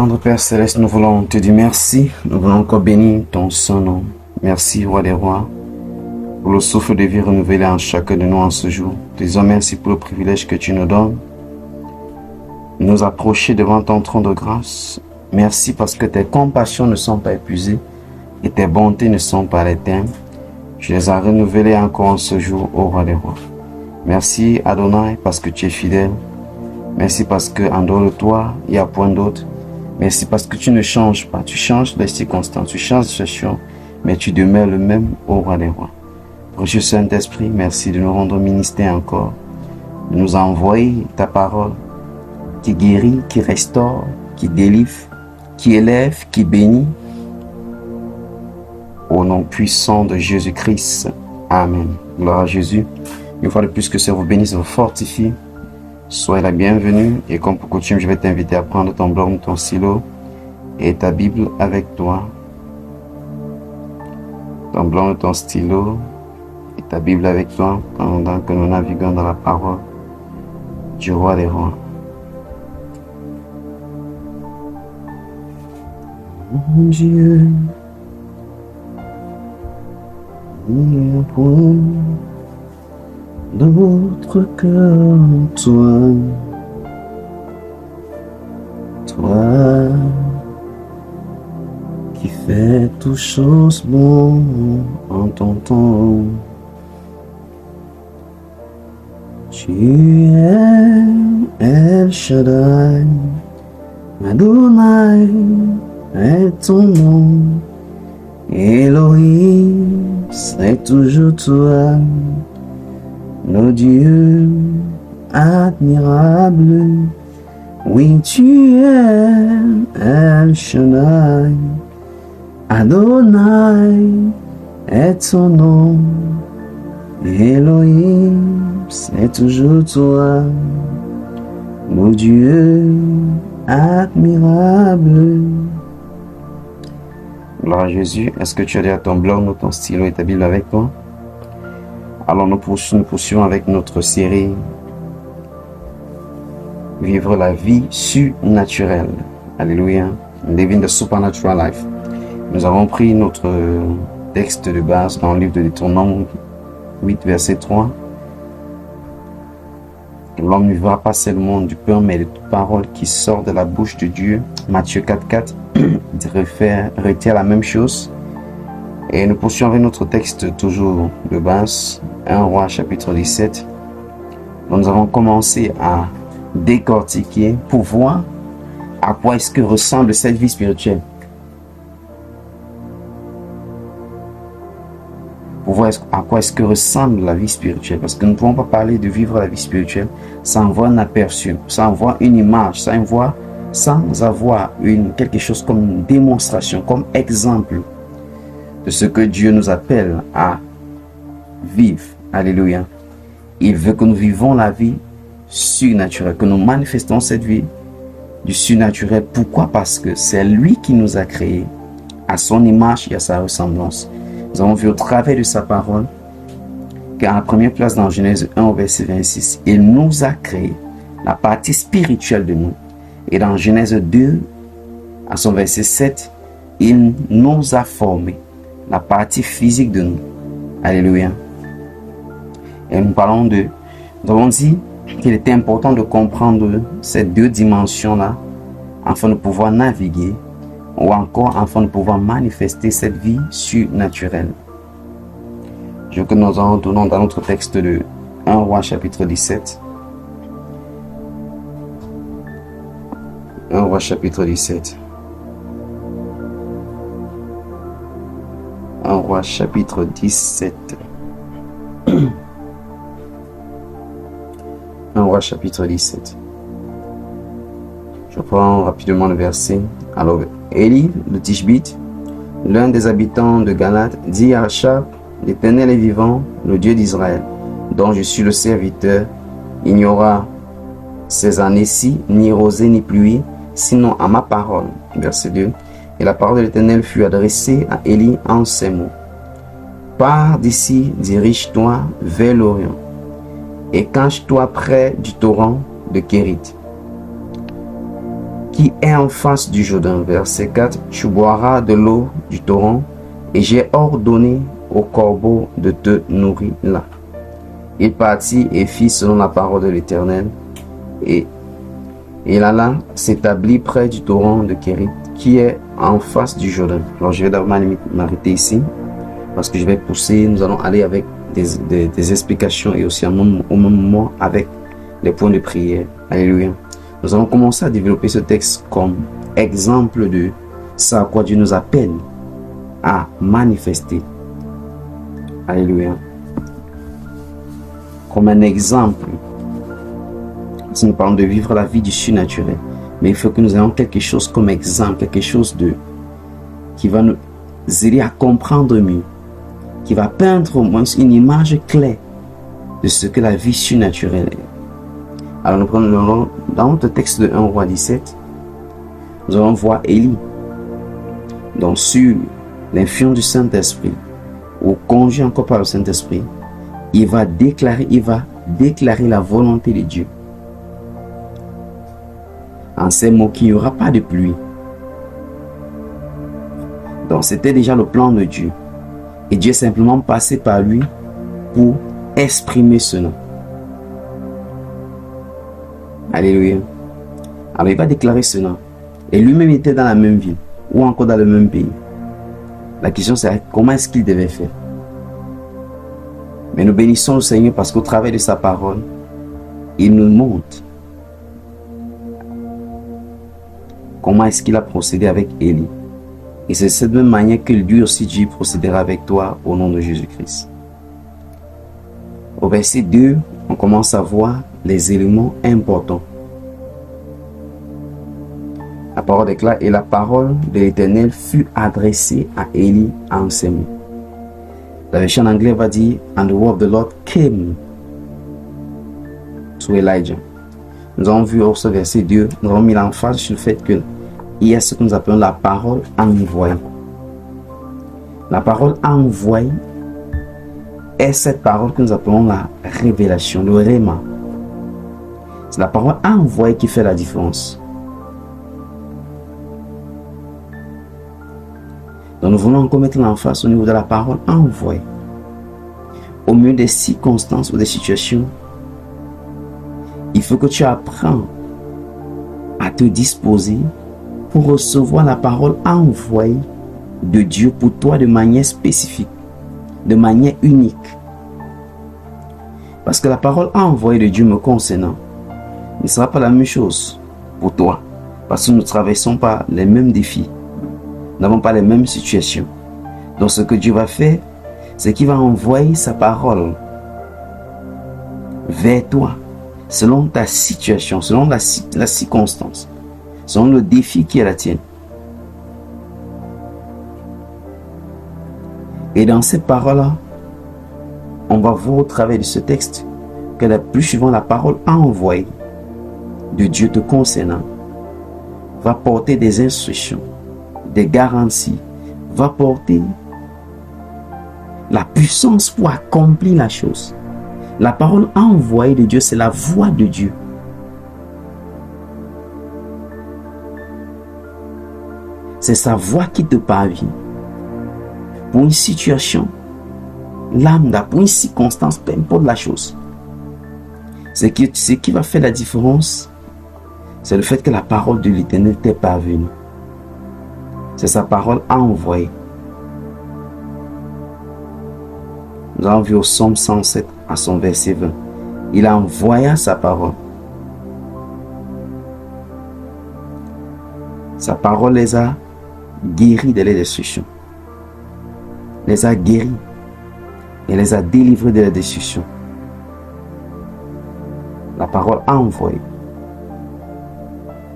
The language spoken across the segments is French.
tendre Père Céleste, nous voulons te dire merci. Nous voulons encore bénir ton saint nom. Merci, Roi des Rois, pour le souffle de vie renouvelé en chacun de nous en ce jour. Te disons merci pour le privilège que tu nous donnes. Nous approcher devant ton trône de grâce. Merci parce que tes compassions ne sont pas épuisées et tes bontés ne sont pas éteintes. Tu les as renouvelées encore en ce jour, ô Roi des Rois. Merci, Adonai, parce que tu es fidèle. Merci parce qu'en dehors de toi, il n'y a point d'autre. Merci parce que tu ne changes pas. Tu changes les circonstances, tu changes les situations, mais tu demeures le même, ô Roi des Rois. Précieux Saint-Esprit, merci de nous rendre ministère encore, de nous envoyer ta parole qui guérit, qui restaure, qui délivre, qui élève, qui bénit. Au nom puissant de Jésus-Christ. Amen. Gloire à Jésus. Une fois de plus, que ça vous bénisse, vous fortifie. Soyez la bienvenue. Et comme pour coutume, je vais t'inviter à prendre ton bloc, ton stylo et ta Bible avec toi. Ton bloc, ton stylo et ta Bible avec toi pendant que nous naviguons dans la parole du Roi des Rois. Mon Dieu, il n'y a point d'autre que toi, toi qui fais toutes choses bonnes en ton temps. Tu es El Shaddai, Adonai est ton nom, Elohim c'est toujours toi. Nos dieux admirables, oui tu es El Shaddai, Adonai est ton nom, Elohim c'est toujours toi, nos dieux admirables. Gloire à Jésus. Est-ce que tu as déjà ton bloc, ton stylo et ta Bible avec toi? Alors nous poursuivons avec notre série Vivre la vie surnaturelle. Alléluia. Living the supernatural life. Nous avons pris notre texte de base dans le livre de Deutéronome 8, verset 3. L'homme ne vivra pas seulement du pain, mais de toute parole qui sort de la bouche de Dieu. Matthieu 4, 4 retient la même chose. Et nous poursuivons avec notre texte toujours de base, 1 Roi chapitre 17. Donc nous avons commencé à décortiquer pour voir à quoi est-ce que ressemble cette vie spirituelle. Pour voir à quoi est-ce que ressemble la vie spirituelle. Parce que nous ne pouvons pas parler de vivre la vie spirituelle sans avoir un aperçu, sans avoir une image, sans avoir quelque chose comme une démonstration, comme exemple de ce que Dieu nous appelle à vivre. Alléluia. Il veut que nous vivons la vie surnaturelle, que nous manifestons cette vie du surnaturel. Pourquoi? Parce que c'est lui qui nous a créés à son image et à sa ressemblance. Nous avons vu au travers de sa parole qu'à la première place dans Genèse 1 au verset 26, il nous a créé la partie spirituelle de nous. Et dans Genèse 2 à son verset 7, il nous a formés la partie physique de nous. Alléluia. Et nous avons dit qu'il était important de comprendre ces deux dimensions-là afin de pouvoir naviguer ou encore afin de pouvoir manifester cette vie surnaturelle. Je veux que nous en retournons dans notre texte de 1 Roi chapitre 17. 1 Roi chapitre 17. 1 Roi chapitre 17. 1 Roi chapitre 17. Je prends rapidement le verset. Alors, Élie de Tishbite, l'un des habitants de Galate, dit à Achab, l'Éternel est vivant, le Dieu d'Israël, dont je suis le serviteur. Il n'y aura ces années-ci ni rosée ni pluie, sinon à ma parole. Verset 2. Et la parole de l'Éternel fut adressée à Élie en ces mots. Pars d'ici, dirige-toi vers l'Orient, et cache-toi près du torrent de Kérit, qui est en face du Jourdain. Verset 4, tu boiras de l'eau du torrent, et j'ai ordonné au corbeau de te nourrir là. Il partit et fit selon la parole de l'Éternel, et il alla s'établit près du torrent de Kérit, qui est en face du Jourdain. Alors je vais d'abord m'arrêter ici, parce que je vais pousser, nous allons aller avec des explications et aussi au même moment avec les points de prière. Alléluia. Nous allons commencer à développer ce texte comme exemple de ça à quoi Dieu nous appelle à manifester. Alléluia. Comme un exemple. Si nous parlons de vivre la vie du surnaturel, mais il faut que nous ayons quelque chose comme exemple, quelque chose qui va nous aider à comprendre mieux, qui va peindre au moins une image claire de ce que la vie surnaturelle est. Alors nous prenons dans notre texte de 1 Roi 17, nous allons voir Élie, donc sur l'influence du Saint-Esprit, ou conduit encore par le Saint-Esprit, il va déclarer la volonté de Dieu. En ces mots qu'il n'y aura pas de pluie. Donc c'était déjà le plan de Dieu. Et Dieu est simplement passé par lui pour exprimer ce nom. Alléluia. Alors il va déclarer ce nom. Et lui-même était dans la même ville ou encore dans le même pays. La question c'est comment est-ce qu'il devait faire. Mais nous bénissons le Seigneur parce qu'au travers de sa parole, il nous montre comment est-ce qu'il a procédé avec Élie. Et c'est de cette même manière que lui aussi Dieu procédera avec toi au nom de Jésus-Christ. Au verset 2, on commence à voir les éléments importants. La parole déclare, et la parole de l'Éternel fut adressée à Élie en ces mots. La version en anglais va dire, and the word of the Lord came to Elijah. Nous avons vu au verset 2, nous avons mis l'emphase sur le fait que il y a ce que nous appelons la parole envoyée. La parole envoyée est cette parole que nous appelons la révélation, le réma. C'est la parole envoyée qui fait la différence. Donc nous voulons encore mettre l'emphase au niveau de la parole envoyée. Au milieu des circonstances ou des situations, il faut que tu apprennes à te disposer pour recevoir la parole envoyée de Dieu pour toi de manière spécifique, de manière unique. Parce que la parole envoyée de Dieu me concernant ne sera pas la même chose pour toi. Parce que nous ne traversons pas les mêmes défis. Nous n'avons pas les mêmes situations. Donc ce que Dieu va faire, c'est qu'il va envoyer sa parole vers toi, selon ta situation, selon la circonstance, selon le défi qui est la tienne. Et dans cette parole-là, on va voir au travers de ce texte que la plus souvent la parole envoyée de Dieu te concernant va porter des instructions, des garanties, va porter la puissance pour accomplir la chose. La parole envoyée de Dieu, c'est la voix de Dieu. C'est sa voix qui te parvient. Pour une situation, lambda, pour une circonstance, peu importe la chose. Ce qui va faire la différence, c'est le fait que la parole de l'Éternel t'est parvenue. C'est sa parole envoyée. Nous avons vu au Psaume 107 à son verset 20. Il envoya sa parole. Sa parole les a guéris de la destruction. Les a guéris et les a délivrés de la destruction. La parole envoyée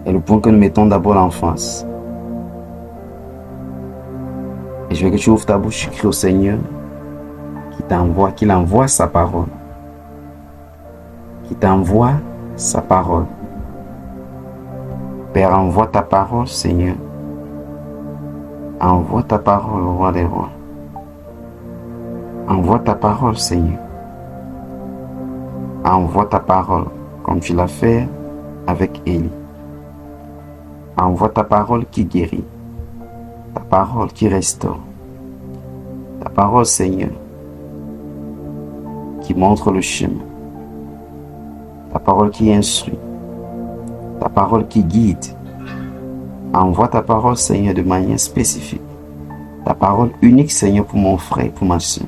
est le point que nous mettons d'abord l'enfance. Et je veux que tu ouvres ta bouche, tu cries au Seigneur qu'il envoie sa parole. Qu'il t'envoie sa parole. Père, envoie ta parole, Seigneur. Envoie ta parole, au roi des rois. Envoie ta parole, Seigneur. Envoie ta parole, comme tu l'as fait avec Élie. Envoie ta parole qui guérit, ta parole qui restaure, ta parole, Seigneur, qui montre le chemin, ta parole qui instruit, ta parole qui guide. Envoie ta parole, Seigneur, de manière spécifique. Ta parole unique, Seigneur, pour mon frère et pour ma soeur.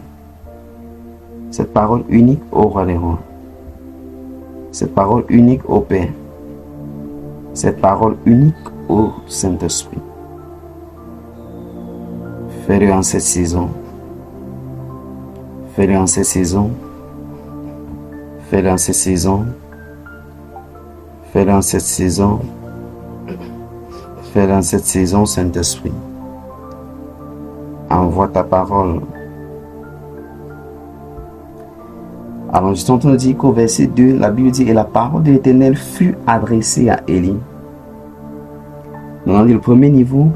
Cette parole unique au roi des rois. Cette parole unique au Père. Cette parole unique au Saint-Esprit. Fais-le en cette saison. Fais-le en cette saison. Fais-le en cette saison. Fais-le en cette saison. Fais-le en cette saison, Saint-Esprit. Envoie ta parole. Alors, je t'entends dire qu'au verset 2, la Bible dit, et la parole de l'Éternel fut adressée à Élie. Dans le premier niveau,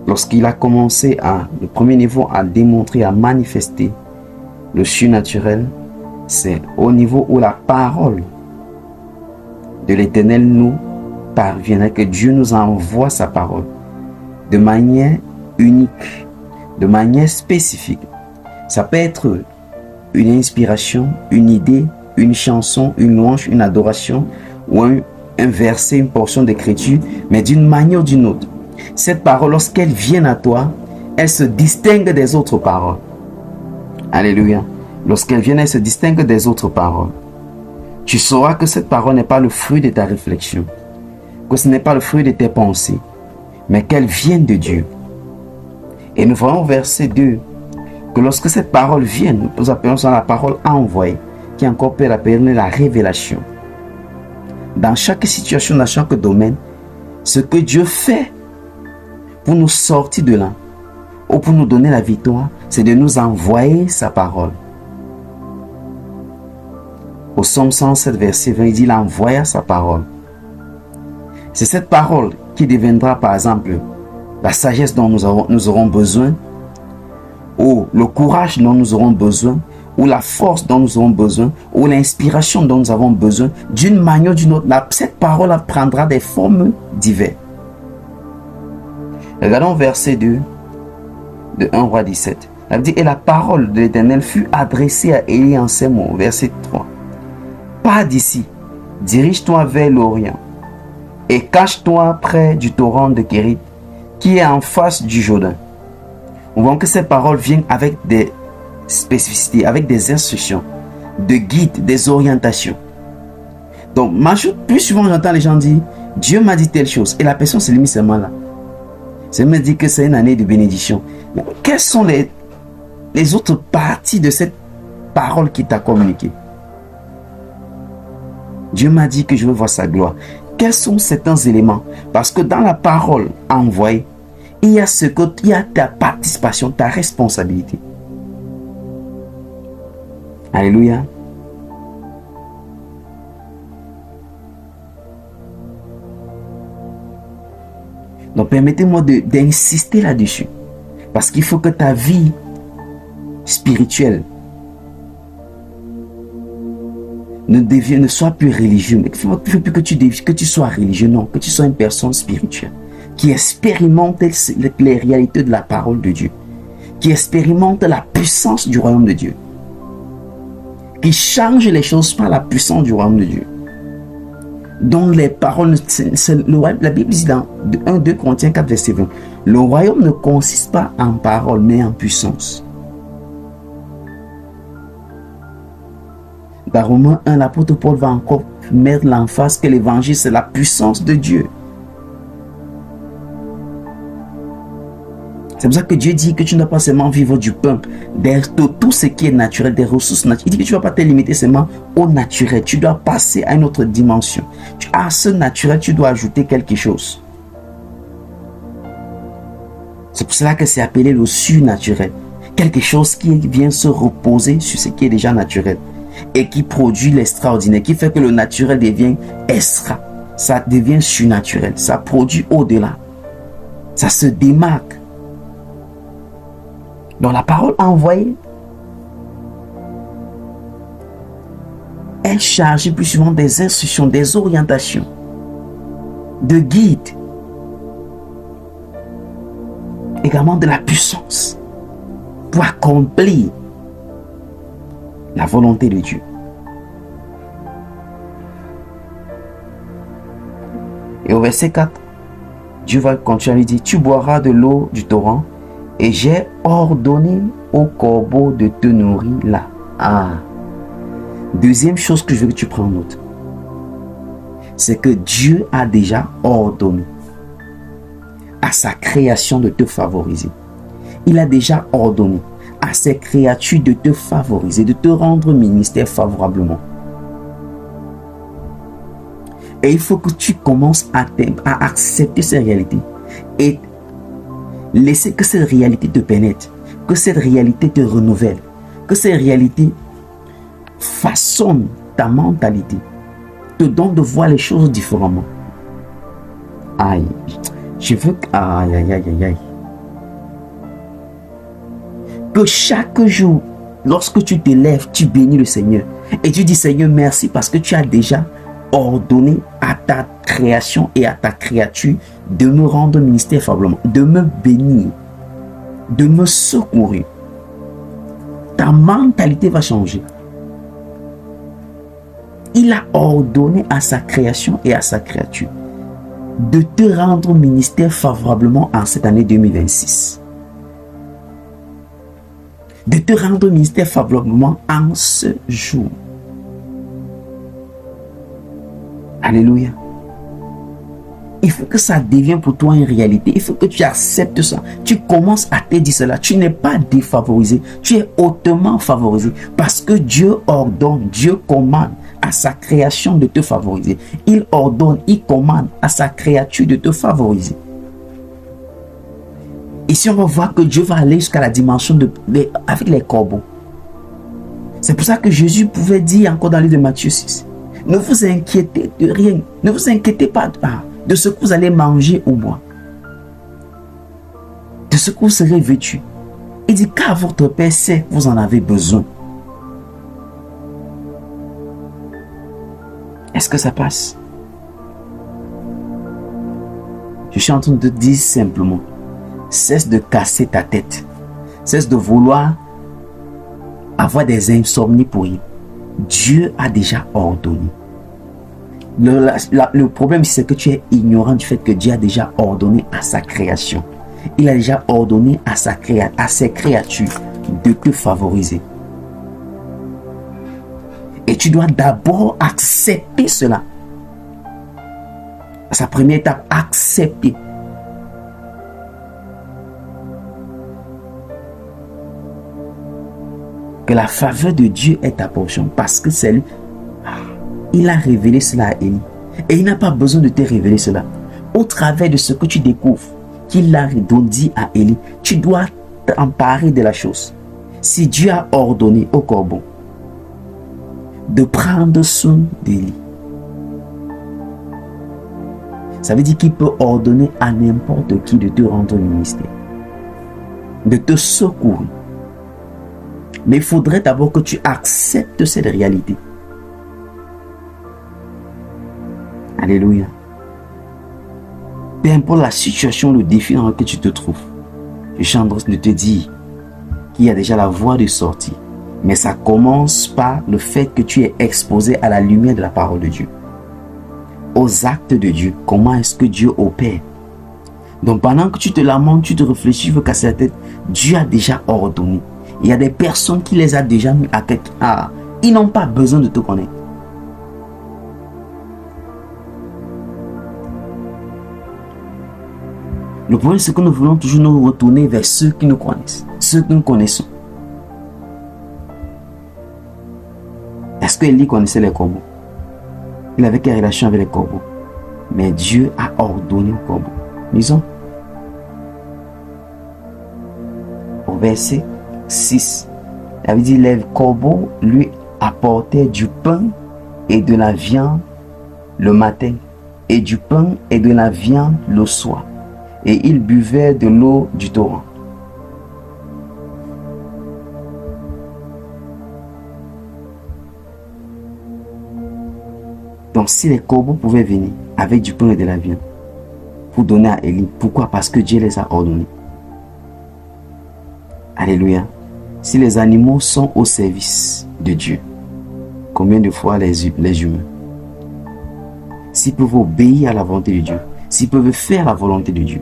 lorsqu'il a commencé le premier niveau à démontrer, à manifester le surnaturel, c'est au niveau où la parole de l'Éternel nous parvient, que Dieu nous envoie sa parole de manière unique, de manière spécifique. Ça peut être une inspiration, une idée, une chanson, une louange, une adoration ou un verset, une portion d'écriture, mais d'une manière ou d'une autre. Cette parole, lorsqu'elle vient à toi, elle se distingue des autres paroles. Alléluia. Lorsqu'elle vient, elle se distingue des autres paroles. Tu sauras que cette parole n'est pas le fruit de ta réflexion, que ce n'est pas le fruit de tes pensées, mais qu'elle vient de Dieu. Et nous voyons au verset 2 que lorsque cette parole vient, nous appelons ça la parole envoyée, qui encore peut appeler la révélation. Dans chaque situation, dans chaque domaine, ce que Dieu fait pour nous sortir de là, ou pour nous donner la victoire, c'est de nous envoyer sa parole. Au Psaume 107, verset 20, il dit, il envoya sa parole. C'est cette parole qui deviendra, par exemple, la sagesse dont nous aurons besoin, ou le courage dont nous aurons besoin, ou la force dont nous aurons besoin, ou l'inspiration dont nous avons besoin, d'une manière ou d'une autre. Cette parole prendra des formes diverses. Regardons verset 2 de 1 roi 17. Elle dit, et la parole de l'Éternel fut adressée à Élie en ces mots. Verset 3. Pars d'ici, dirige-toi vers l'Orient, et cache-toi près du torrent de Kérit, qui est en face du Jourdain. On voit que ces paroles viennent avec des spécificités, avec des instructions, de guides, des orientations. Donc, plus souvent j'entends les gens dire, Dieu m'a dit telle chose, et la personne se limite seulement là. Ça me dit que c'est une année de bénédiction. Mais quelles sont les autres parties de cette parole qui t'a communiquée? Dieu m'a dit que je veux voir sa gloire. Quels sont certains éléments? Parce que dans la parole envoyée, il y a ta participation, ta responsabilité. Alléluia. Donc permettez-moi d'insister là-dessus. Parce qu'il faut que ta vie spirituelle ne soit plus religieuse. Il ne faut plus que tu sois religieux, non, que tu sois une personne spirituelle qui expérimente les réalités de la parole de Dieu, qui expérimente la puissance du royaume de Dieu, qui change les choses par la puissance du royaume de Dieu. Donc les paroles, la Bible dit dans 1-2 Corinthiens 4, verset 20, le royaume ne consiste pas en paroles, mais en puissance. Dans Romains 1, l'apôtre Paul va encore mettre l'emphase que l'évangile, c'est la puissance de Dieu. C'est pour ça que Dieu dit que tu ne dois pas seulement vivre du pain, de tout ce qui est naturel, des ressources naturelles. Il dit que tu ne vas pas te limiter seulement au naturel. Tu dois passer à une autre dimension. À ce naturel, tu dois ajouter quelque chose. C'est pour cela que c'est appelé le surnaturel. Quelque chose qui vient se reposer sur ce qui est déjà naturel et qui produit l'extraordinaire, qui fait que le naturel devient extra. Ça devient surnaturel. Ça produit au-delà. Ça se démarque. Donc la parole envoyée est chargée plus souvent des instructions, des orientations. de guide, également de la puissance pour accomplir la volonté de Dieu. Et au verset 4, Dieu va continuer à lui dire, tu boiras de l'eau du torrent et j'ai ordonné au corbeau de te nourrir là. Ah. Deuxième chose que je veux que tu prennes en note, c'est que Dieu a déjà ordonné à sa création de te favoriser. Il a déjà ordonné à ses créatures de te favoriser, de te rendre ministère favorablement. Et il faut que tu commences à accepter ces réalités et laisser que cette réalité te pénètre, que cette réalité te renouvelle, que cette réalité façonne ta mentalité, te donne de voir les choses différemment. Aïe, je veux que... Aïe, aïe, aïe, aïe, aïe. Que chaque jour, lorsque tu te lèves, tu bénis le Seigneur. Et tu dis, Seigneur, merci parce que tu as déjà ordonné à ta création et à ta créature de me rendre ministère favorablement, de me bénir, de me secourir. Ta mentalité va changer. Il a ordonné à sa création et à sa créature de te rendre ministère favorablement en cette année 2026. De te rendre ministère favorablement en ce jour. Alléluia. Il faut que ça devienne pour toi une réalité. Il faut que tu acceptes ça. Tu commences à te dire cela. Tu n'es pas défavorisé. Tu es hautement favorisé. Parce que Dieu ordonne, Dieu commande à sa création de te favoriser. Il ordonne, il commande à sa créature de te favoriser. Ici, on va voir que Dieu va aller jusqu'à la dimension avec les corbeaux. C'est pour ça que Jésus pouvait dire encore dans le livre de Matthieu 6. Ne vous inquiétez de rien. Ne vous inquiétez pas de ce que vous allez manger ou boire. De ce que vous serez vêtu. Il dit car votre Père sait que vous en avez besoin. Est-ce que ça passe? Je suis en train de te dire simplement, cesse de casser ta tête. Cesse de vouloir avoir des insomnies pour rien. Dieu a déjà ordonné. Le problème, c'est que tu es ignorant du fait que Dieu a déjà ordonné à sa création. Il a déjà ordonné à ses créatures de te favoriser. Et tu dois d'abord accepter cela. Sa première étape, accepter. Que la faveur de Dieu est ta portion parce que c'est lui. Il a révélé cela à Élie. Et il n'a pas besoin de te révéler cela. Au travers de ce que tu découvres, qu'il a dit à Élie, tu dois t'emparer de la chose. Si Dieu a ordonné au corbeau de prendre soin d'Élie, ça veut dire qu'il peut ordonner à n'importe qui de te rendre ministère, de te secourir. Mais il faudrait d'abord que tu acceptes cette réalité. Alléluia. Peu importe la situation, le défi dans lequel tu te trouves, je suis en train de te dire qu'il y a déjà la voie de sortie. Mais ça commence par le fait que tu es exposé à la lumière de la parole de Dieu. Aux actes de Dieu. Comment est-ce que Dieu opère? Donc pendant que tu te lamentes, tu te réfléchis, tu veux casser la tête, Dieu a déjà ordonné. Il y a des personnes qui les a déjà mis à tête. Ils n'ont pas besoin de te connaître. Le problème, c'est que nous voulons toujours nous retourner vers ceux qui nous connaissent, ceux que nous connaissons. Est-ce que Élie connaissait les corbeaux? Il avait quelle relation avec les corbeaux? Mais Dieu a ordonné aux corbeaux. Lisons. Au verset 6. Il avait dit, les corbeaux lui apportaient du pain et de la viande le matin, et du pain et de la viande le soir. Et il buvait de l'eau du torrent. Donc si les corbeaux pouvaient venir avec du pain et de la viande, pour donner à Élie. Pourquoi? Parce que Dieu les a ordonnés. Alléluia. Si les animaux sont au service de Dieu, combien de fois les humains? S'ils peuvent obéir à la volonté de Dieu, s'ils peuvent faire la volonté de Dieu,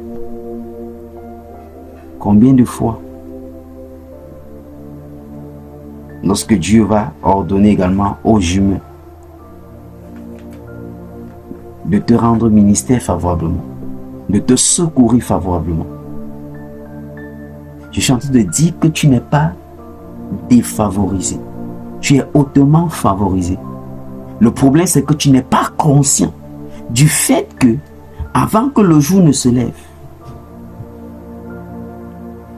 combien de fois, lorsque Dieu va ordonner également aux humains de te rendre ministère favorablement, de te secourir favorablement. Je suis en train de dire que tu n'es pas défavorisé. Tu es hautement favorisé. Le problème, c'est que tu n'es pas conscient du fait que, avant que le jour ne se lève,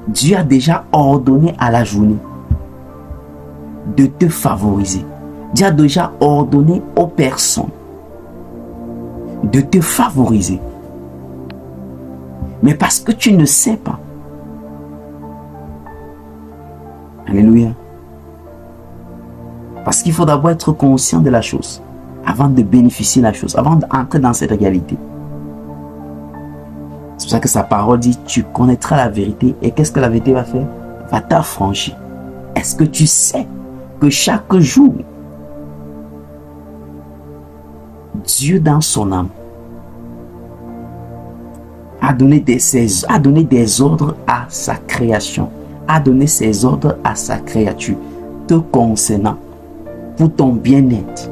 Dieu a déjà ordonné à la journée de te favoriser. Dieu a déjà ordonné aux personnes de te favoriser. Mais parce que tu ne sais pas. Alléluia. Parce qu'il faut d'abord être conscient de la chose avant de bénéficier de la chose, avant d'entrer dans cette réalité. C'est pour ça que sa parole dit, tu connaîtras la vérité. Et qu'est-ce que la vérité va faire? Va t'affranchir. Est-ce que tu sais que chaque jour, Dieu dans son âme a donné des ordres à sa création, a donné ses ordres à sa créature, te concernant, pour ton bien-être.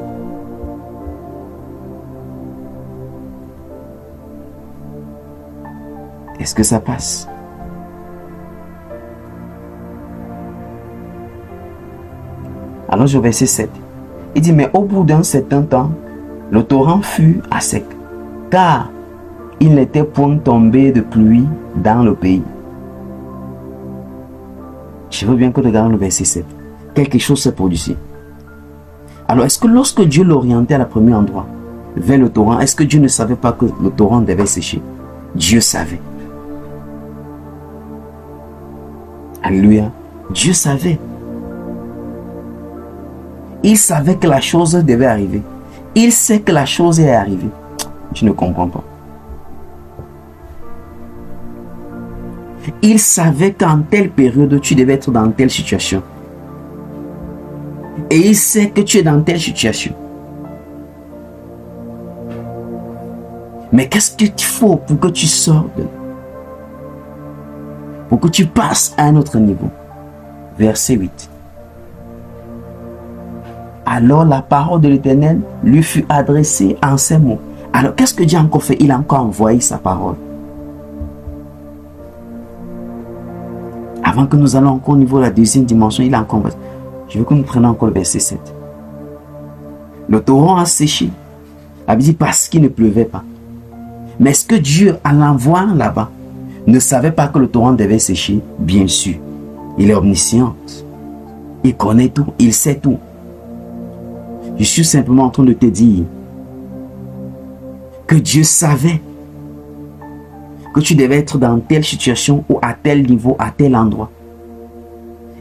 Est-ce que ça passe? Alors au verset 7, il dit, mais au bout d'un certain temps, le torrent fut à sec, car il n'était point tombé de pluie dans le pays. Je veux bien que tu regardes le verset 7. Quelque chose s'est produit. Alors, est-ce que lorsque Dieu l'orientait à la premier endroit, vers le torrent, est-ce que Dieu ne savait pas que le torrent devait sécher? Dieu savait. Alléluia. Dieu savait. Il savait que la chose devait arriver. Il sait que la chose est arrivée. Tu ne comprends pas. Il savait qu'en telle période, tu devais être dans telle situation. Et il sait que tu es dans telle situation. Mais qu'est-ce qu'il faut pour que tu sortes? Pour que tu passes à un autre niveau. Verset 8. Alors la parole de l'Éternel lui fut adressée en ces mots. Alors qu'est-ce que Dieu a encore fait? Il a encore envoyé sa parole. Avant que nous allons encore au niveau de la deuxième dimension, il a encore... Je veux que nous prenions encore le verset 7. Le torrent a séché. A dit parce qu'il ne pleuvait pas. Mais est-ce que Dieu, en l'envoyant là-bas, ne savait pas que le torrent devait sécher? Bien sûr. Il est omniscient. Il connaît tout. Il sait tout. Je suis simplement en train de te dire que Dieu savait que tu devais être dans telle situation ou à tel niveau, à tel endroit.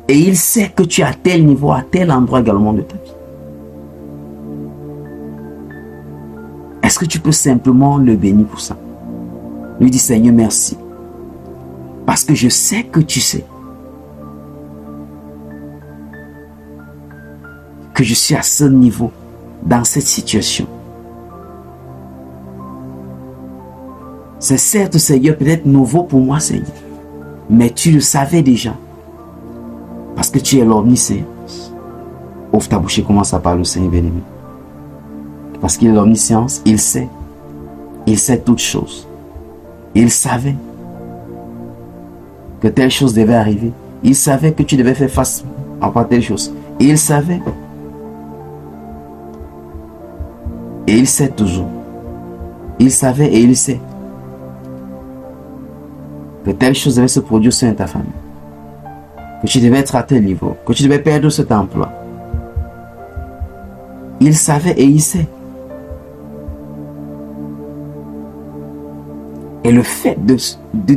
Et il sait que tu es à tel niveau, à tel endroit également de ta vie. Est-ce que tu peux simplement le bénir pour ça? Lui dis, Seigneur, merci. Parce que je sais que tu sais que je suis à ce niveau, dans cette situation. C'est certes, Seigneur, peut-être nouveau pour moi, Seigneur. Mais tu le savais déjà. Parce que tu es l'omniscience. Ouvre ta bouche et commence à parler au Seigneur bien-aimé. Parce qu'il est l'omniscience, il sait. Il sait toutes choses. Il savait que telle chose devait arriver. Il savait que tu devais faire face à telle chose. Il savait. Et il sait toujours. Il savait et il sait que telle chose devait se produire sur ta famille. Que tu devais être à tel niveau. Que tu devais perdre cet emploi. Il savait et il sait. Et le fait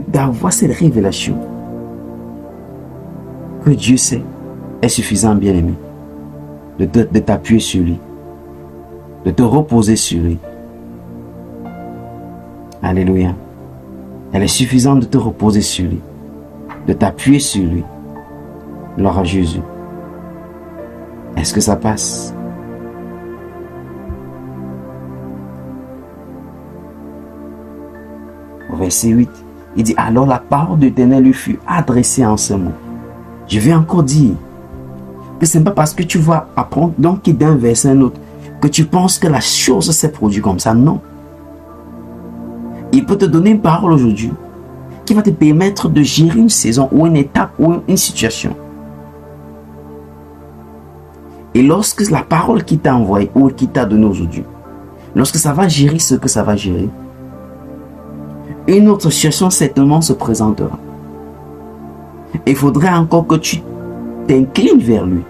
d'avoir cette révélation que Dieu sait est suffisant, bien-aimé, de t'appuyer sur lui, de te reposer sur lui. Alléluia. Elle est suffisante de te reposer sur lui, de t'appuyer sur lui. Gloire à Jésus. Est-ce que ça passe? Au verset 8, il dit, alors la parole de l'Éternel lui fut adressée en ce mot. Je vais encore dire que ce n'est pas parce que tu vas apprendre, donc d'un verset à un autre, que tu penses que la chose s'est produite comme ça. Non. Il peut te donner une parole aujourd'hui qui va te permettre de gérer une saison ou une étape ou une situation. Et lorsque la parole qui t'a envoyé ou qui t'a donné aujourd'hui, lorsque ça va gérer ce que ça va gérer, une autre situation certainement se présentera. Il faudrait encore que tu t'inclines vers lui,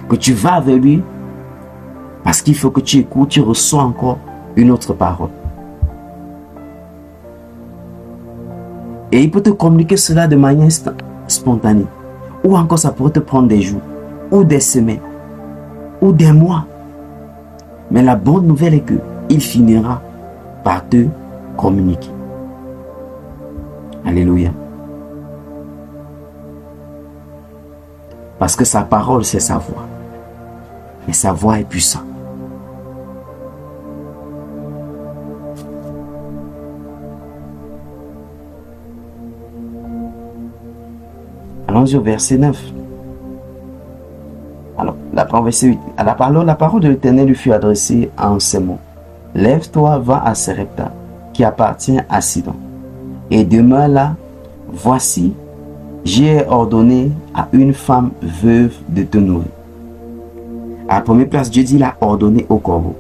que tu vas vers lui, parce qu'il faut que tu écoutes, tu reçois encore une autre parole. Et il peut te communiquer cela de manière spontanée. Ou encore ça pourrait te prendre des jours, ou des semaines, ou des mois. Mais la bonne nouvelle est qu'il finira par te communiquer. Alléluia. Parce que sa parole, c'est sa voix. Et sa voix est puissante. Allons-y au verset 9. Alors, verset 8. La parole de l'Éternel lui fut adressée en ces mots. Lève-toi, va à Sarepta, qui appartient à Sidon, et demeure là. Voici, j'ai ordonné à une femme veuve de te nourrir. À la première place, Dieu dit, il a ordonné au corbeau.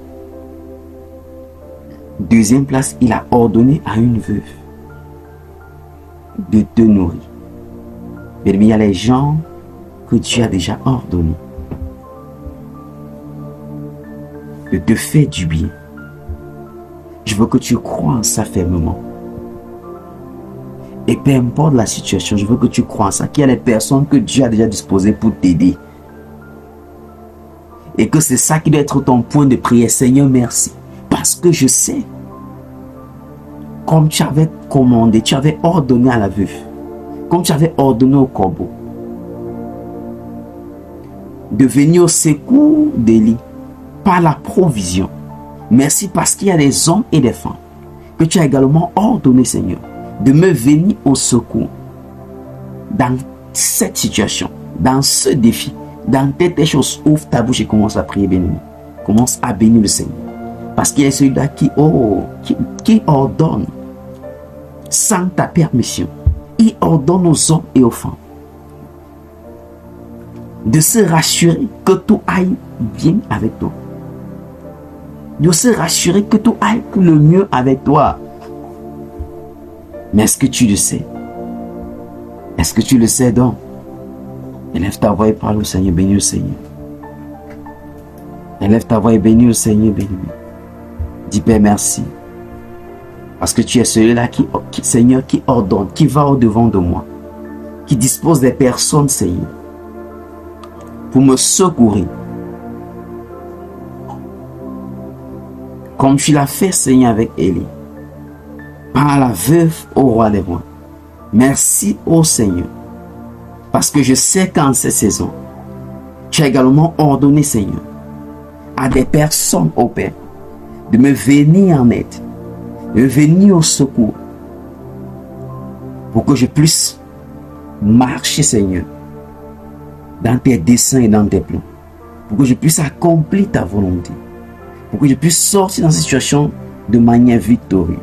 Deuxième place, il a ordonné à une veuve de te nourrir. Mais il y a les gens que Dieu a déjà ordonné de te faire du bien. Je veux que tu crois en ça fermement. Et peu importe la situation, je veux que tu crois en ça, qu'il y a des personnes que Dieu a déjà disposées pour t'aider. Et que c'est ça qui doit être ton point de prière. Seigneur, merci. Parce que je sais, comme tu avais commandé, tu avais ordonné à la veuve, comme tu avais ordonné au corbeau, de venir au secours d'Élie par la provision. Merci parce qu'il y a des hommes et des femmes que tu as également ordonné, Seigneur, de me venir au secours dans cette situation, dans ce défi, dans telle chose. Ouvre ta bouche et commence à prier, béni. Commence à bénir le Seigneur. Parce qu'il est celui-là qui ordonne sans ta permission. Il ordonne aux hommes et aux femmes de se rassurer que tout aille bien avec toi. De se rassurer que tout aille le mieux avec toi. Mais est-ce que tu le sais? Est-ce que tu le sais donc? Élève ta voix et parle au Seigneur, bénis le Seigneur. Élève ta voix et bénis le Seigneur, bénis-le. Dis Père merci. Parce que tu es celui-là Seigneur, qui ordonne, qui va au-devant de moi, qui dispose des personnes, Seigneur, pour me secourir. Comme tu l'as fait, Seigneur, avec Élie, par la veuve au roi des rois. Merci, ô Seigneur, parce que je sais qu'en cette saison, tu as également ordonné, Seigneur, à des personnes, ô Père, de me venir en aide, de venir au secours, pour que je puisse marcher, Seigneur, dans tes desseins et dans tes plans, pour que je puisse accomplir ta volonté, pour que je puisse sortir dans cette situation de manière victorieuse.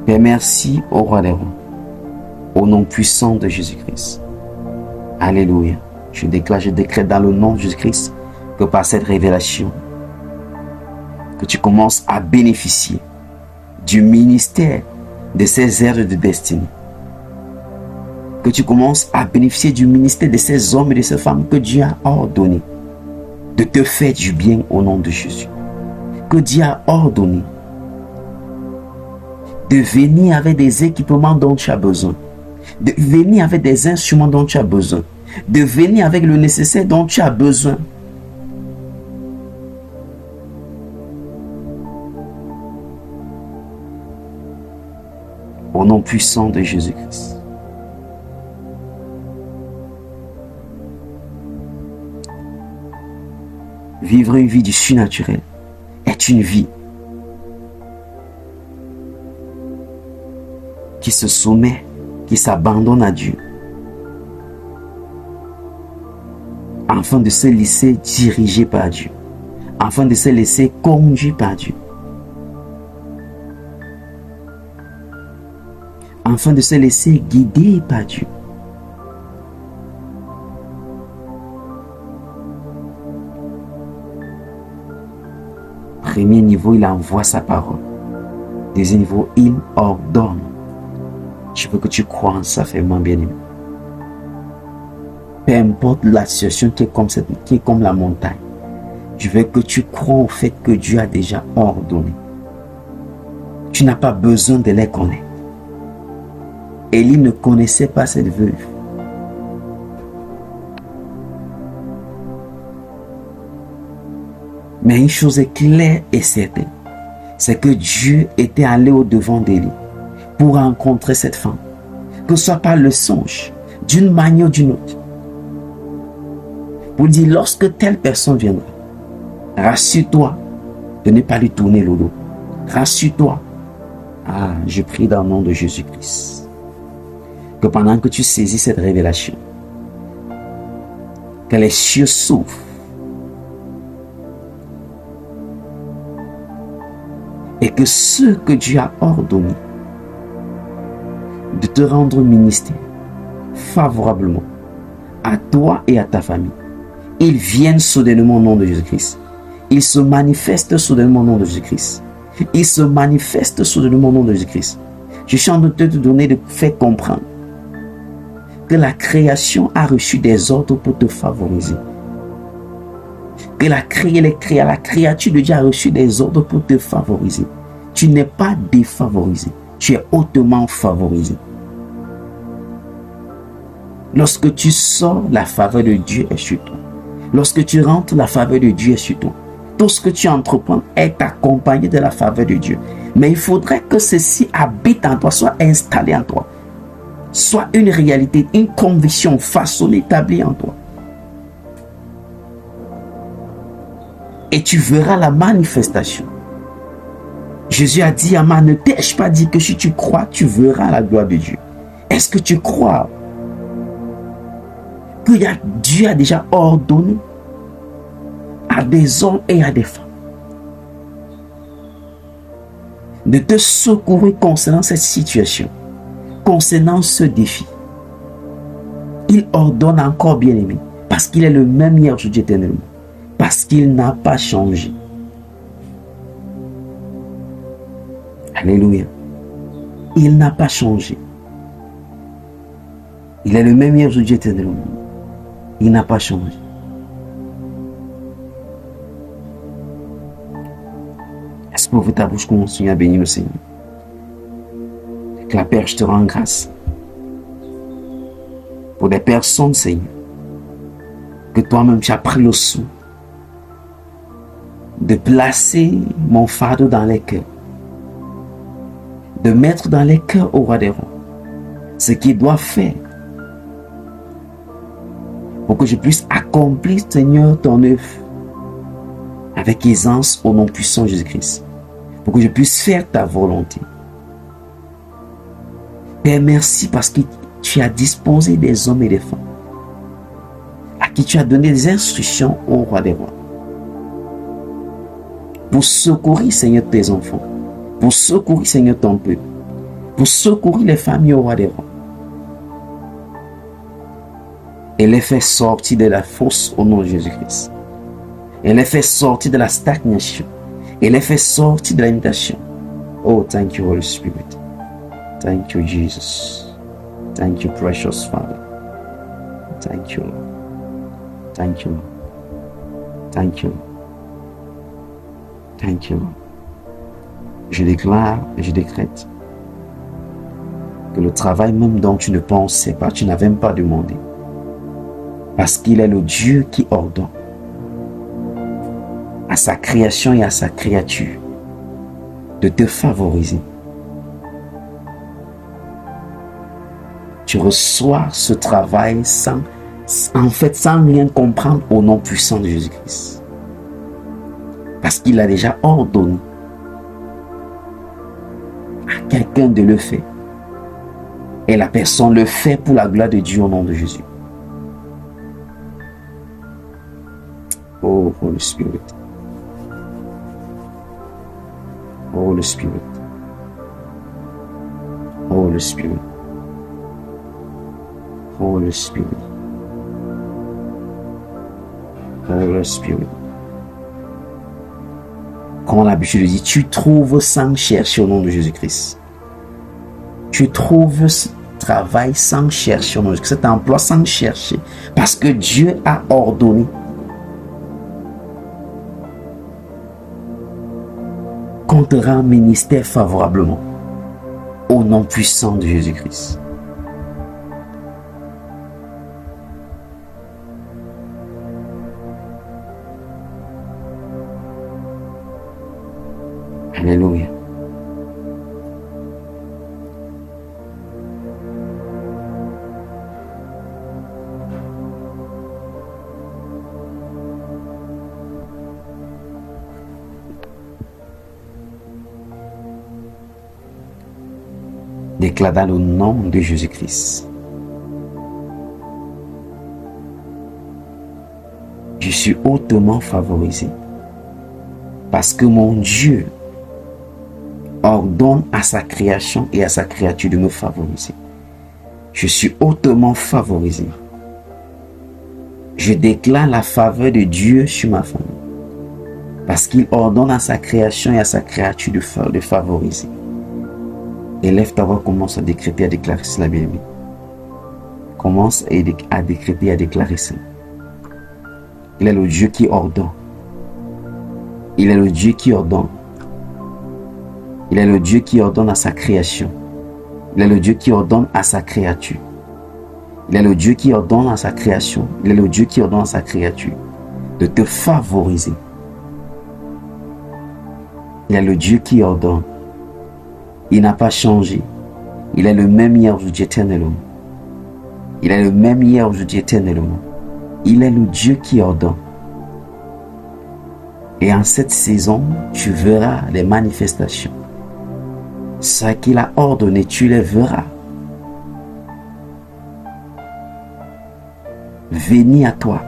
Père, merci au roi des rois, au nom puissant de Jésus-Christ. Alléluia. Je décrète dans le nom de Jésus-Christ que par cette révélation, que tu commences à bénéficier du ministère de ces êtres de destinée. Que tu commences à bénéficier du ministère de ces hommes et de ces femmes que Dieu a ordonné de te faire du bien au nom de Jésus. Que Dieu a ordonné de venir avec des équipements dont tu as besoin, de venir avec des instruments dont tu as besoin, de venir avec le nécessaire dont tu as besoin. Au nom puissant de Jésus-Christ. Vivre une vie du surnaturel est une vie qui se soumet, qui s'abandonne à Dieu, afin de se laisser diriger par Dieu, afin de se laisser conduire par Dieu, afin de se laisser guider par Dieu. Premier niveau, il envoie sa parole. Deuxième niveau, il ordonne. Je veux que tu crois en ça, fermement bien-aimé. Peu importe la situation qui est comme la montagne, je veux que tu crois au fait que Dieu a déjà ordonné. Tu n'as pas besoin de les connaître. Élie ne connaissait pas cette veuve. Mais une chose est claire et certaine, c'est que Dieu était allé au-devant d'Élie pour rencontrer cette femme, que ce soit par le songe, d'une manière ou d'une autre. Pour dire, lorsque telle personne viendra, rassure-toi de ne pas lui tourner le dos. Rassure-toi. Ah, je prie dans le nom de Jésus-Christ, que pendant que tu saisis cette révélation, que les cieux s'ouvrent, et que ce que Dieu a ordonné de te rendre ministère favorablement à toi et à ta famille, ils viennent soudainement au nom de Jésus-Christ. Ils se manifestent soudainement au nom de Jésus-Christ. Ils se manifestent soudainement au nom de Jésus-Christ. Je suis en train de te donner, de faire comprendre que la création a reçu des ordres pour te favoriser. Que la créature de Dieu a reçu des ordres pour te favoriser. Tu n'es pas défavorisé, tu es hautement favorisé. Lorsque tu sors, la faveur de Dieu est sur toi. Lorsque tu rentres, la faveur de Dieu est sur toi. Tout ce que tu entreprends est accompagné de la faveur de Dieu. Mais il faudrait que ceci habite en toi, soit installé en toi. Soit une réalité, une conviction façonnée, établie en toi. Et tu verras la manifestation. Jésus a dit à ne t'ai-je pas dit que si tu crois, tu verras la gloire de Dieu. Est-ce que tu crois que Dieu a déjà ordonné à des hommes et à des femmes de te secourir concernant cette situation, concernant ce défi? Il ordonne encore, bien-aimé, parce qu'il est le même hier, aujourd'hui, éternellement. Parce qu'il n'a pas changé. Alléluia. Il n'a pas changé. Il est le même hier, aujourd'hui, éternellement. Il n'a pas changé. Est-ce que ouvre ta bouche comme on à bénir le Seigneur? Que la Père, je te rends grâce pour des personnes, Seigneur, que toi-même tu as pris le soin de placer mon fardeau dans les cœurs, de mettre dans les cœurs au roi des rois ce qu'il doit faire pour que je puisse accomplir, Seigneur, ton œuvre avec aisance au nom puissant de Jésus-Christ, pour que je puisse faire ta volonté. Père, merci parce que tu as disposé des hommes et des femmes à qui tu as donné des instructions au roi des rois pour secourir, Seigneur, tes enfants, pour secourir, Seigneur, ton peuple, pour secourir les familles au roi des rois et les faire sortir de la fosse au nom de Jésus-Christ. Et les fait sortir de la stagnation. Et les fait sortir de l'imitation. Oh, thank you, Holy Spirit. Thank you, Jesus. Thank you, precious Father. Thank you, Lord. Thank you, Lord. Thank you, Lord. Thank you, Lord. Je déclare et je décrète que le travail même dont tu ne pensais pas, tu n'avais même pas demandé, parce qu'il est le Dieu qui ordonne à sa création et à sa créature de te favoriser. tu reçois ce travail sans rien comprendre au nom puissant de Jésus-Christ. Parce qu'il a déjà ordonné à quelqu'un de le faire. Et la personne le fait pour la gloire de Dieu au nom de Jésus. Oh, Holy Spirit. Holy Spirit. Holy Spirit. Holy Spirit. Holy Spirit. Comme l'habitude de dire, tu trouves sans chercher au nom de Jésus-Christ. Tu trouves ce travail sans chercher au nom de Jésus-Christ, cet emploi sans chercher. Parce que Dieu a ordonné qu'on te rend ministère favorablement au nom puissant de Jésus-Christ. Alléluia. Déclare dans le nom de Jésus-Christ. Je suis hautement favorisé parce que mon Dieu ordonne à sa création et à sa créature de me favoriser. Je suis hautement favorisé. Je déclare la faveur de Dieu sur ma famille parce qu'il ordonne à sa création et à sa créature de favoriser. Élève ta voix, commence à décréter, à déclarer cela, bien-aimé. Commence à décréter, à déclarer cela. Il est le Dieu qui ordonne. Il est le Dieu qui ordonne. Il est le Dieu qui ordonne à sa création. Il est le Dieu qui ordonne à sa créature. Il est le Dieu qui ordonne à sa création. Il est le Dieu qui ordonne à sa créature de te favoriser. Il est le Dieu qui ordonne. Il n'a pas changé. Il est le même hier, aujourd'hui, éternellement. Il est le même hier, aujourd'hui, éternellement. Il est le Dieu qui ordonne. Et en cette saison, tu verras les manifestations. Ce qu'il a ordonné, tu les verras. Venir à toi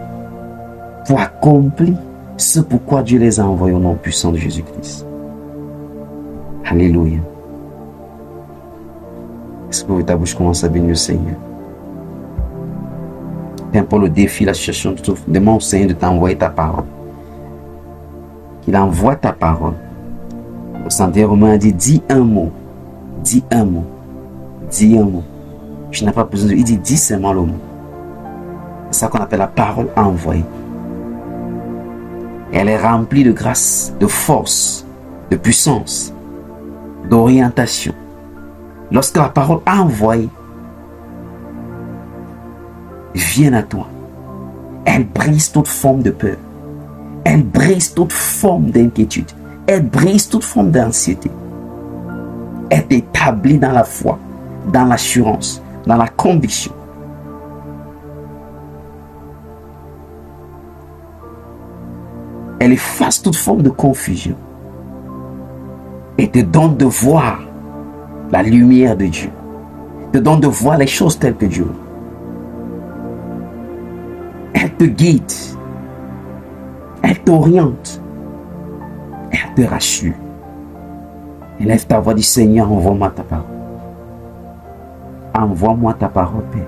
pour accomplir ce pourquoi Dieu les a envoyés au nom puissant de Jésus-Christ. Alléluia. Est-ce que ta bouche commence à bénir le Seigneur? Peu importe le défi, la situation, demande au Seigneur de t'envoyer ta parole. Qu'il envoie ta parole. Le Saint Romain a dit, dis un mot. Dis un mot. Dis un mot. Je n'ai pas besoin de... Il dit, dis seulement le mot. C'est ça qu'on appelle la parole envoyée. Elle est remplie de grâce, de force, de puissance, d'orientation. Lorsque la parole envoyée vient à toi, elle brise toute forme de peur. Elle brise toute forme d'inquiétude. Elle brise toute forme d'anxiété. Elle t'établit dans la foi, dans l'assurance, dans la conviction. Elle efface toute forme de confusion et te donne de voir la lumière de Dieu. Te donne de voir les choses telles que Dieu. Elle te guide. Elle t'oriente. Elle te rassure. Élève ta voix du Seigneur, envoie-moi ta parole. Envoie-moi ta parole, Père.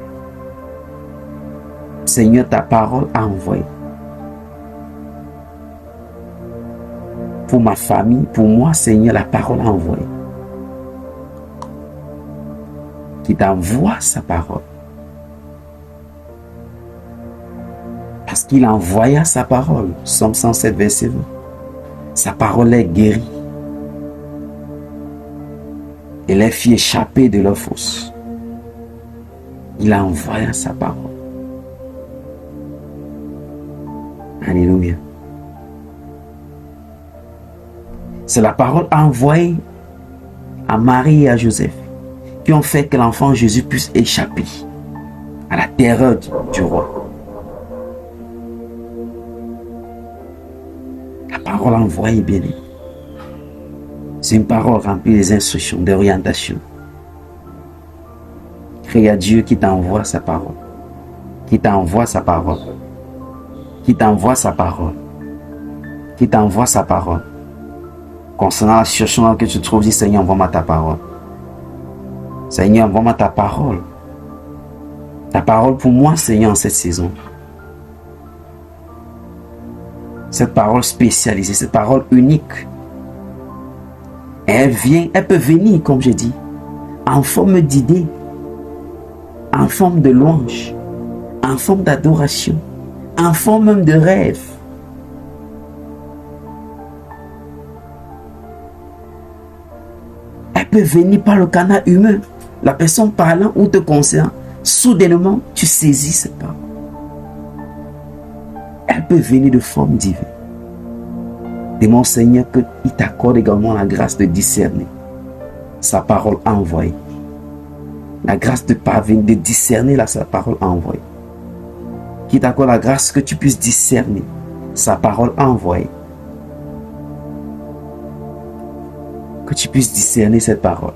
Seigneur, ta parole a envoyé. Pour ma famille, pour moi, Seigneur, la parole a envoyé. Qui t'envoie sa parole. Parce qu'il envoya sa parole. Somme 107, verset 20. Sa parole est guérie. Et les fit échapper de leur fosse. Il a envoyé sa parole. Alléluia. C'est la parole envoyée à Marie et à Joseph qui ont fait que l'enfant Jésus puisse échapper à la terreur du roi. La parole envoyée, bien-aimé, c'est une parole remplie des instructions, d'orientation. Crie à Dieu qui t'envoie sa parole, qui t'envoie sa parole, qui t'envoie sa parole, qui t'envoie sa parole. Concernant la situation dans laquelle tu te trouves, dis Seigneur, envoie-moi ta parole. Seigneur, envoie-moi ta parole. Ta parole pour moi, Seigneur, en cette saison. Cette parole spécialisée, cette parole unique. Elle vient, elle peut venir, comme j'ai dit, en forme d'idée, en forme de louange, en forme d'adoration, en forme même de rêve. Elle peut venir par le canal humain, la personne parlant ou te concernant. Soudainement, tu saisis cette parole. Elle peut venir de forme divine. Demande au Seigneur qu'il t'accorde également la grâce de discerner sa parole envoyée. La grâce de parvenir, de discerner sa parole envoyée. Qu'il t'accorde la grâce que tu puisses discerner sa parole envoyée. Que tu puisses discerner cette parole.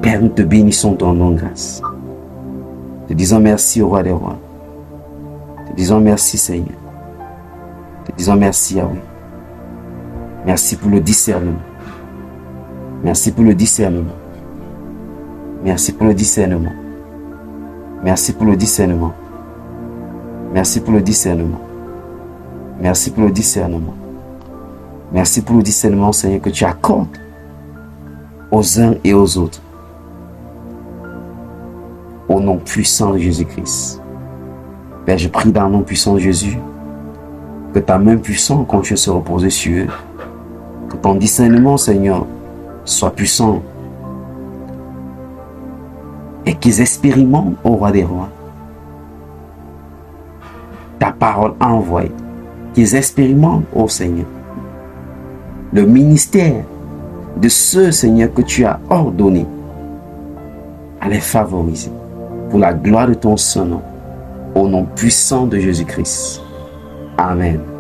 Père, nous te bénissons ton nom de grâce. Te disons merci au roi des rois. Te disons merci Seigneur. Te disons merci Yahweh. Merci pour le discernement. Merci pour le discernement. Merci pour le discernement. Merci pour le discernement. Merci pour le discernement. Merci pour le discernement. Merci pour le discernement, Seigneur, que tu accordes aux uns et aux autres. Au nom puissant de Jésus-Christ. Père, je prie dans le nom puissant de Jésus que ta main puissante continue de se reposer sur eux. Que ton discernement, Seigneur, soit puissant. Et qu'ils expérimentent au roi des rois ta parole envoyée. Qu'ils expérimentent, ô Seigneur, le ministère de ceux, Seigneur, que tu as ordonné à les favoriser pour la gloire de ton Saint-Nom, au nom puissant de Jésus-Christ. Amen.